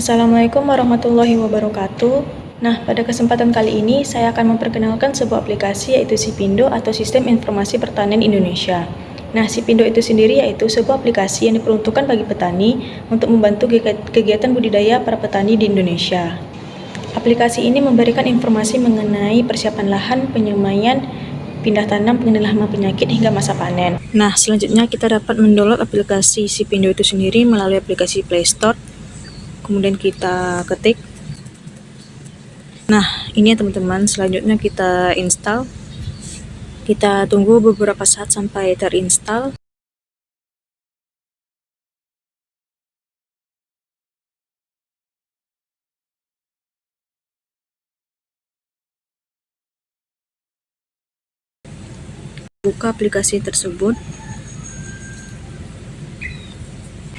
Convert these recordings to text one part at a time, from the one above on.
Assalamualaikum warahmatullahi wabarakatuh. Nah, pada kesempatan kali ini saya akan memperkenalkan sebuah aplikasi yaitu Sipindo atau Sistem Informasi Pertanian Indonesia. Nah, Sipindo itu sendiri yaitu sebuah aplikasi yang diperuntukkan bagi petani untuk membantu kegiatan budidaya para petani di Indonesia. Aplikasi ini memberikan informasi mengenai persiapan lahan, penyemaian, pindah tanam, pengendalian hama penyakit hingga masa panen. Nah, selanjutnya kita dapat mendownload aplikasi Sipindo itu sendiri melalui aplikasi Play Store. Kemudian kita ketik. Nah, ini ya teman-teman, selanjutnya kita install. Kita tunggu beberapa saat sampai terinstall. Buka aplikasi tersebut.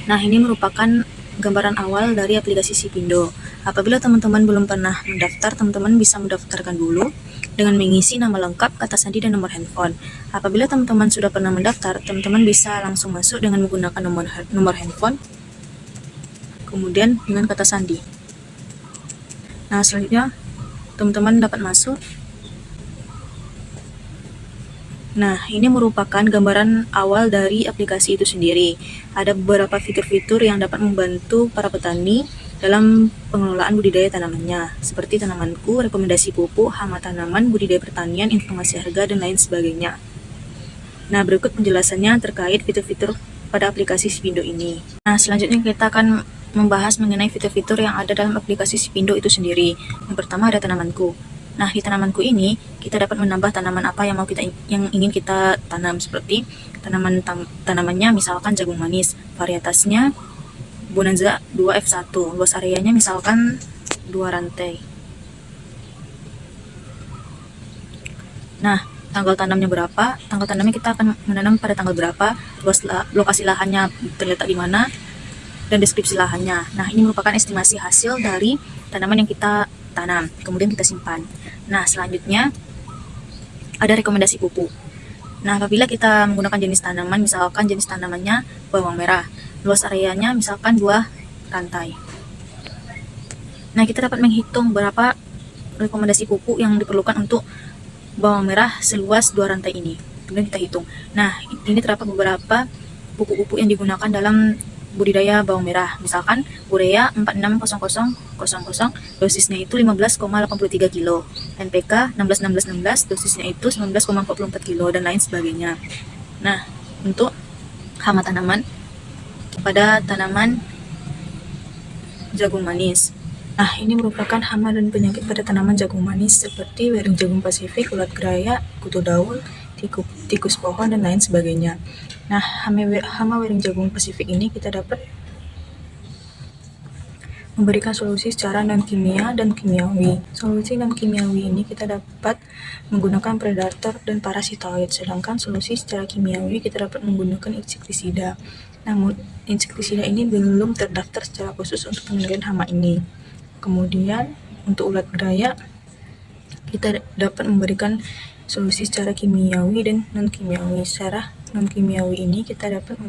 Nah, ini merupakan gambaran awal dari aplikasi Sipindo. Apabila teman-teman belum pernah mendaftar, teman-teman bisa mendaftarkan dulu dengan mengisi nama lengkap, kata sandi, dan nomor handphone. Apabila teman-teman sudah pernah mendaftar, teman-teman bisa langsung masuk dengan menggunakan nomor handphone, kemudian dengan kata sandi. Nah, selanjutnya teman-teman dapat masuk. Nah, ini merupakan gambaran awal dari aplikasi itu sendiri. Ada beberapa fitur-fitur yang dapat membantu para petani dalam pengelolaan budidaya tanamannya, seperti tanamanku, rekomendasi pupuk, hama tanaman, budidaya pertanian, informasi harga, dan lain sebagainya. Nah, berikut penjelasannya terkait fitur-fitur pada aplikasi Sipindo ini. Nah, selanjutnya kita akan membahas mengenai fitur-fitur yang ada dalam aplikasi Sipindo itu sendiri. Yang pertama ada tanamanku. Nah, di tanamanku ini kita dapat menambah tanaman apa yang ingin kita tanam, seperti tanamannya misalkan jagung manis, varietasnya Bonanza 2F1, luas areanya misalkan 2 rantai. Nah, tanggal tanamnya berapa? Tanggal tanamnya kita akan menanam pada tanggal berapa? Lokasi lahannya terletak di mana? Dan deskripsi lahannya. Nah, ini merupakan estimasi hasil dari tanaman yang kita tanam, kemudian kita simpan. Nah, selanjutnya ada rekomendasi pupuk. Nah, apabila kita menggunakan jenis tanaman, misalkan jenis tanamannya bawang merah, luas areanya misalkan 2 rantai. Nah, kita dapat menghitung berapa rekomendasi pupuk yang diperlukan untuk bawang merah seluas 2 rantai ini. Kemudian kita hitung. Nah, ini terdapat beberapa pupuk-pupuk yang digunakan dalam budidaya bawang merah, misalkan urea 460000, dosisnya itu 15,83 kilo, NPK 161616, dosisnya itu 19,44 kilo, dan lain sebagainya. Nah, untuk hama tanaman pada tanaman jagung manis. Nah, ini merupakan hama dan penyakit pada tanaman jagung manis seperti wering jagung pasifik, ulat geraya, kutu daun, tikus pohon, dan lain sebagainya. Nah, hama wering jagung pasifik ini kita dapat memberikan solusi secara non-kimia dan kimiawi. Solusi non-kimiawi ini kita dapat menggunakan predator dan parasitoid, sedangkan solusi secara kimiawi kita dapat menggunakan insektisida. Namun, insektisida ini belum terdaftar secara khusus untuk pengendalian hama ini. Kemudian, untuk ulat geraya, kita dapat memberikan solusi secara kimiawi dan non-kimiawi. Secara non-kimiawi ini kita dapat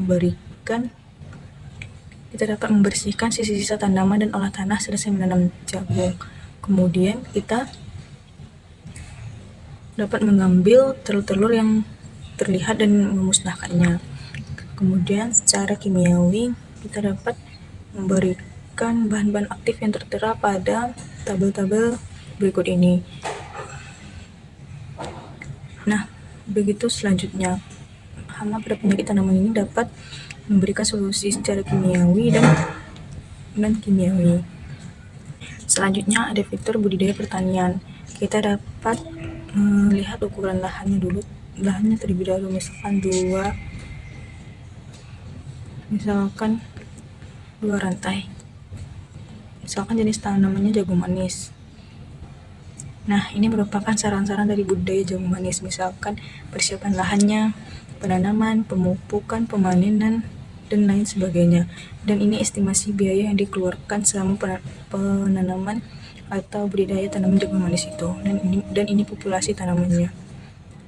membersihkan sisa-sisa tanaman dan olah tanah selesai menanam jagung. Kemudian kita dapat mengambil telur-telur yang terlihat dan memusnahkannya. Kemudian secara kimiawi kita dapat memberikan bahan-bahan aktif yang tertera pada tabel-tabel berikut ini. Nah, begitu selanjutnya. Hama pada penyakit tanaman ini dapat memberikan solusi secara kimiawi dan non-kimiawi. Selanjutnya ada fitur budidaya pertanian. Kita dapat melihat ukuran lahannya dulu. Lahannya terlebih dahulu, misalkan 2 rantai. Misalkan jenis tanamannya jagung manis. Nah, ini merupakan saran-saran dari budidaya jagung manis, misalkan persiapan lahannya, penanaman, pemupukan, pemanenan, dan lain sebagainya. Dan ini estimasi biaya yang dikeluarkan selama penanaman atau budidaya tanaman jagung manis itu. Dan ini populasi tanamannya.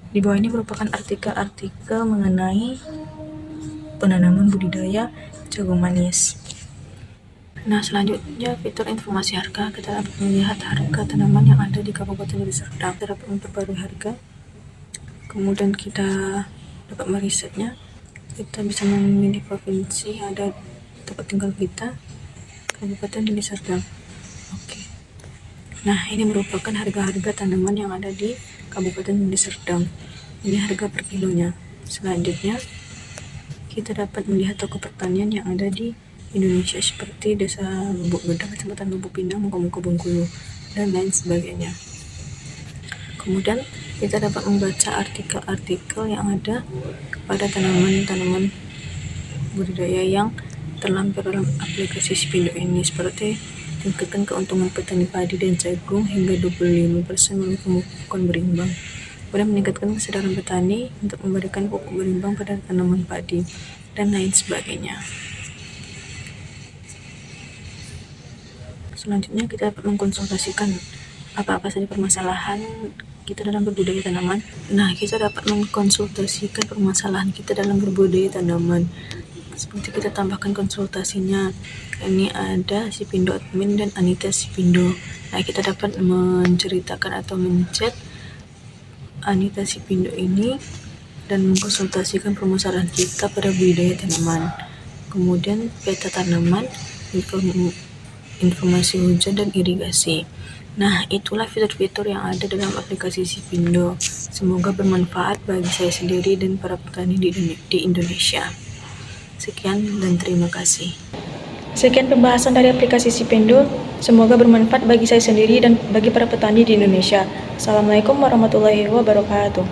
Di bawah ini merupakan artikel-artikel mengenai penanaman budidaya jagung manis. Nah, selanjutnya fitur informasi harga. Kita dapat melihat harga tanaman yang ada di Kabupaten Deli Serdang. Kita dapat memperbarui harga. Kemudian kita dapat merisetnya. Kita bisa memilih provinsi yang ada tempat tinggal kita, Kabupaten Deli Serdang. Oke. Nah, ini merupakan harga-harga tanaman yang ada di Kabupaten Deli Serdang. Ini harga per kilonya. Selanjutnya, kita dapat melihat toko pertanian yang ada di Indonesia seperti Desa Lubuk Gedang, Kecamatan Lubuk Pinang, Muka-Muka Bengkulu, dan lain sebagainya. Kemudian kita dapat membaca artikel-artikel yang ada pada tanaman-tanaman budidaya yang terlampir dalam aplikasi Sipindo ini, seperti tingkatkan keuntungan petani padi dan jagung hingga 25% melalui pemupukan berimbang. Kemudian meningkatkan kesadaran petani untuk memberikan pupuk berimbang pada tanaman padi, dan lain sebagainya. Selanjutnya kita dapat mengkonsultasikan apa-apa saja permasalahan kita dalam berbudidaya tanaman. Nah, kita dapat mengkonsultasikan permasalahan kita dalam berbudidaya tanaman. Seperti kita tambahkan konsultasinya. Ini ada Sipindo admin dan Anita Sipindo. Nah, kita dapat menceritakan atau menchat Anita Sipindo ini dan mengkonsultasikan permasalahan kita pada budidaya tanaman. Kemudian peta tanaman, informasi hujan dan irigasi. Nah, itulah fitur-fitur yang ada dalam aplikasi Sipindo. Semoga bermanfaat bagi saya sendiri dan para petani di Indonesia. Sekian dan terima kasih. Sekian pembahasan dari aplikasi Sipindo. Semoga bermanfaat bagi saya sendiri dan bagi para petani di Indonesia. Assalamualaikum warahmatullahi wabarakatuh.